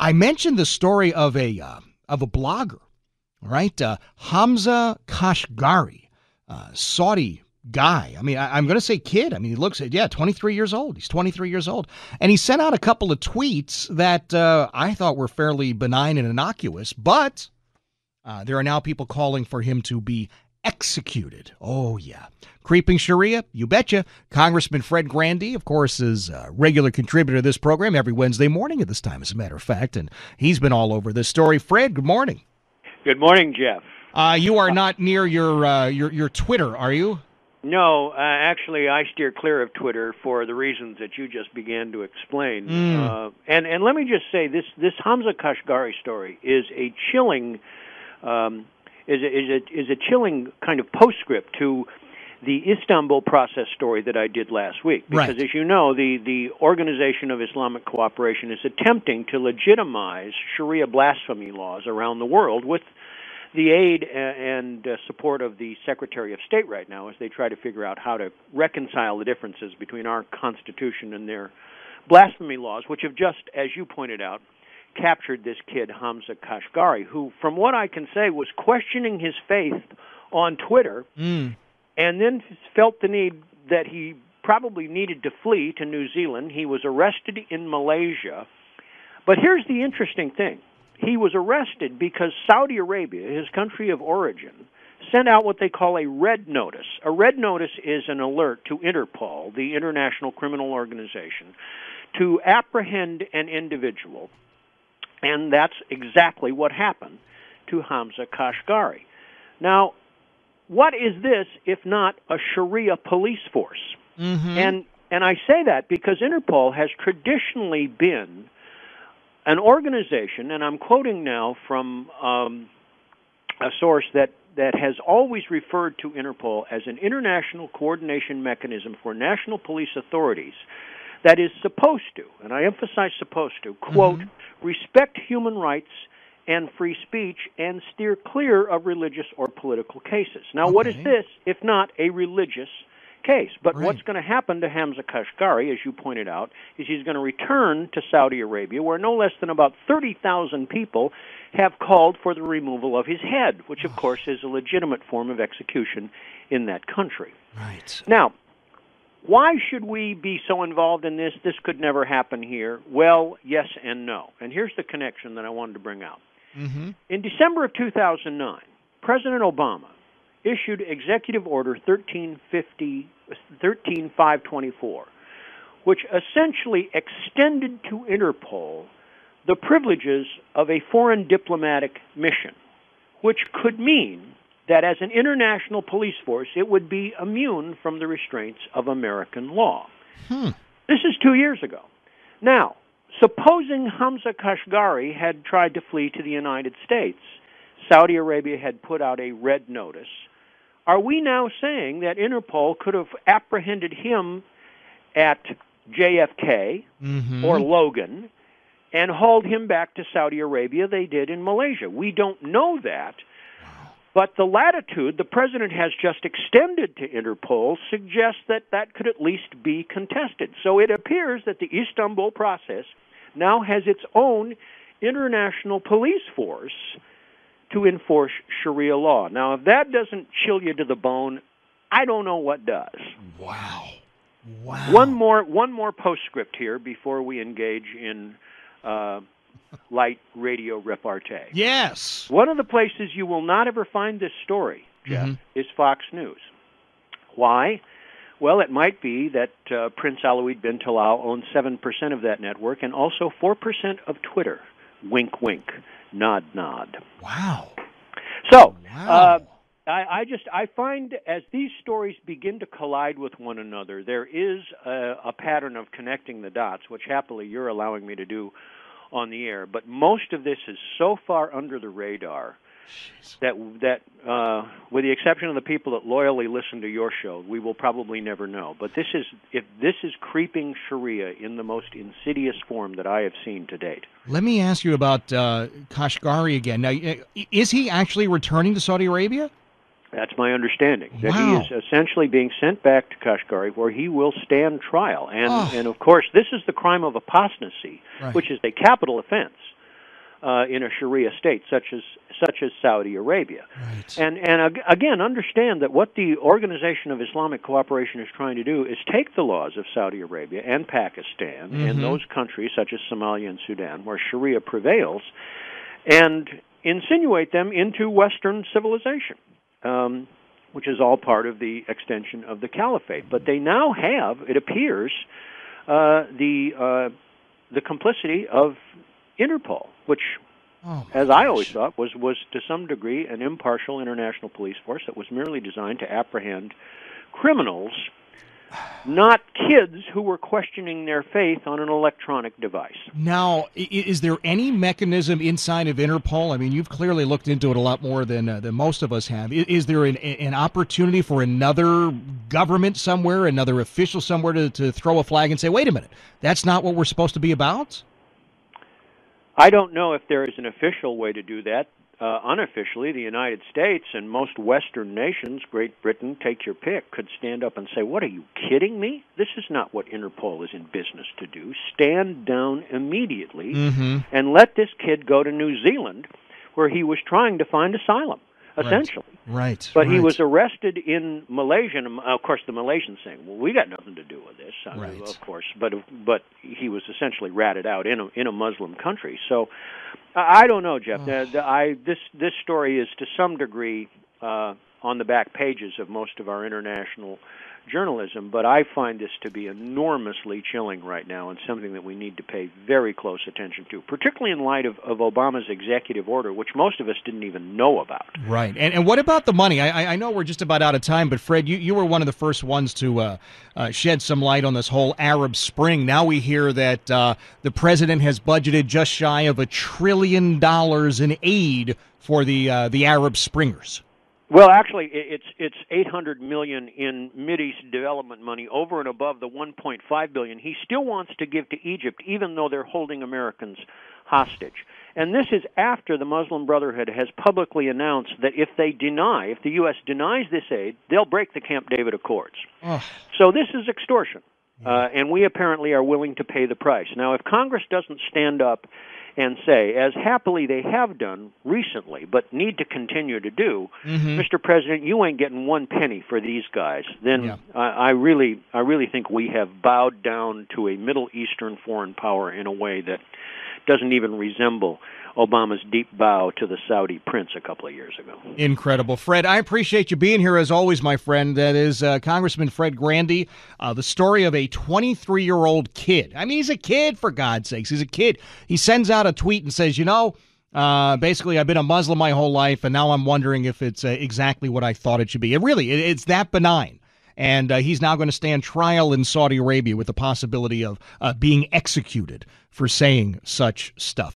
I mentioned the story of a blogger, right? Hamza Kashgari, Saudi guy. I mean, I'm going to say kid. I mean, he looks at 23 years old. He's 23 years old, and he sent out a couple of tweets that I thought were fairly benign and innocuous, but there are now people calling for him to be executed. Oh, yeah. Creeping Sharia? You betcha. Congressman Fred Grandy, of course, is a regular contributor to this program every Wednesday morning at this time, as a matter of fact, and he's been all over this story. Fred, good morning. Good morning, Jeff. You are not near your Twitter, are you? No, actually, I steer clear of Twitter for the reasons that you just began to explain. And let me just say, this Hamza Kashgari story is a chilling is a chilling kind of postscript to the Istanbul process story that I did last week. Because, as you know, the Organization of Islamic Cooperation is attempting to legitimize Sharia blasphemy laws around the world with the aid and support of the Secretary of State right now as they try to figure out how to reconcile the differences between our Constitution and their blasphemy laws, which have just, as you pointed out, captured this kid, Hamza Kashgari, who, from what I can say, was questioning his faith on Twitter and then felt the need that he probably needed to flee to New Zealand. He was arrested in Malaysia. But here's the interesting thing. He was arrested because Saudi Arabia, his country of origin, sent out what they call a red notice. A red notice is an alert to Interpol, the International Criminal Organization, to apprehend an individual. And that's exactly what happened to Hamza Kashgari. Now, what is this if not a Sharia police force? And I say that because Interpol has traditionally been an organization, and I'm quoting now from a source that has always referred to Interpol as an international coordination mechanism for national police authorities that is supposed to, and I emphasize supposed to, quote, respect human rights and free speech and steer clear of religious or political cases. Now, what is this if not a religious case? But what's going to happen to Hamza Kashgari, as you pointed out, is he's going to return to Saudi Arabia, where no less than about 30,000 people have called for the removal of his head, which, of course, is a legitimate form of execution in that country. Right. Now, why should we be so involved in this? This could never happen here. Well, yes and no. And here's the connection that I wanted to bring out. In December of 2009, President Obama issued Executive Order 13524, which essentially extended to Interpol the privileges of a foreign diplomatic mission, which could mean that as an international police force, it would be immune from the restraints of American law. This is 2 years ago. Now, supposing Hamza Kashgari had tried to flee to the United States, Saudi Arabia had put out a red notice. Are we now saying that Interpol could have apprehended him at JFK or Logan and hauled him back to Saudi Arabia? They did in Malaysia. We don't know that. But the latitude the president has just extended to Interpol suggests that that could at least be contested. So it appears that the Istanbul process now has its own international police force to enforce Sharia law. Now, if that doesn't chill you to the bone, I don't know what does. Wow. One more postscript here before we engage in light radio repartee. Yes. One of the places you will not ever find this story, Jeff, is Fox News. Why? Well, it might be that Prince Alawid bin Talal owns 7% of that network and also 4% of Twitter. Wink, wink. Nod, nod. Wow. So, I find as these stories begin to collide with one another, there is a pattern of connecting the dots, which happily you're allowing me to do on the air. But most of this is so far under the radar that with the exception of the people that loyally listen to your show, we will probably never know. But this is creeping Sharia in the most insidious form that I have seen to date. Let me ask you about Kashgari again. Now, is he actually returning to Saudi Arabia? That's my understanding. That Wow. he is essentially being sent back to Kashgari, where he will stand trial. And of course, this is the crime of apostasy, which is a capital offense. in a Sharia state, such as Saudi Arabia. Right. And again, understand that what the Organization of Islamic Cooperation is trying to do is take the laws of Saudi Arabia and Pakistan and those countries such as Somalia and Sudan, where Sharia prevails, and insinuate them into Western civilization, which is all part of the extension of the caliphate. But they now have, it appears, the complicity of Interpol, which, as I always thought, was to some degree an impartial international police force that was merely designed to apprehend criminals, not kids who were questioning their faith on an electronic device. Now, is there any mechanism inside of Interpol? I mean, you've clearly looked into it a lot more than most of us have. Is there an opportunity for another government somewhere, another official somewhere to throw a flag and say, wait a minute, that's not what we're supposed to be about? I don't know if there is an official way to do that. Unofficially, the United States and most Western nations, Great Britain, take your pick, could stand up and say, what, are you kidding me? This is not what Interpol is in business to do. Stand down immediately and let this kid go to New Zealand, where he was trying to find asylum, essentially. Right. But he was arrested in Malaysia, and of course the Malaysians saying, well, we got nothing to do with this, of course. But he was essentially ratted out in a Muslim country. So I don't know, Jeff. This story is to some degree on the back pages of most of our international journalism, but I find this to be enormously chilling right now and something that we need to pay very close attention to, particularly in light of Obama's executive order, which most of us didn't even know about. Right. And what about the money? I know we're just about out of time, but Fred, you were one of the first ones to shed some light on this whole Arab Spring. Now we hear that the president has budgeted just shy of $1 trillion in aid for the Arab Springers. Well, actually, it's $800 million in Mideast development money over and above the $1.5 billion he still wants to give to Egypt, even though they're holding Americans hostage. And this is after the Muslim Brotherhood has publicly announced that if the U.S. denies this aid, they'll break the Camp David Accords. So this is extortion, and we apparently are willing to pay the price. Now, if Congress doesn't stand up and say, as happily they have done recently, but need to continue to do, Mr. President, you ain't getting one penny for these guys, then I really think we have bowed down to a Middle Eastern foreign power in a way that doesn't even resemble Obama's deep bow to the Saudi prince a couple of years ago. Incredible. Fred, I appreciate you being here as always, my friend. That is Congressman Fred Grandy, the story of a 23-year-old kid. I mean, he's a kid, for God's sakes. He's a kid. He sends out a tweet and says, basically, I've been a Muslim my whole life, and now I'm wondering if it's exactly what I thought it should be. It's that benign. And he's now going to stand trial in Saudi Arabia with the possibility of being executed for saying such stuff.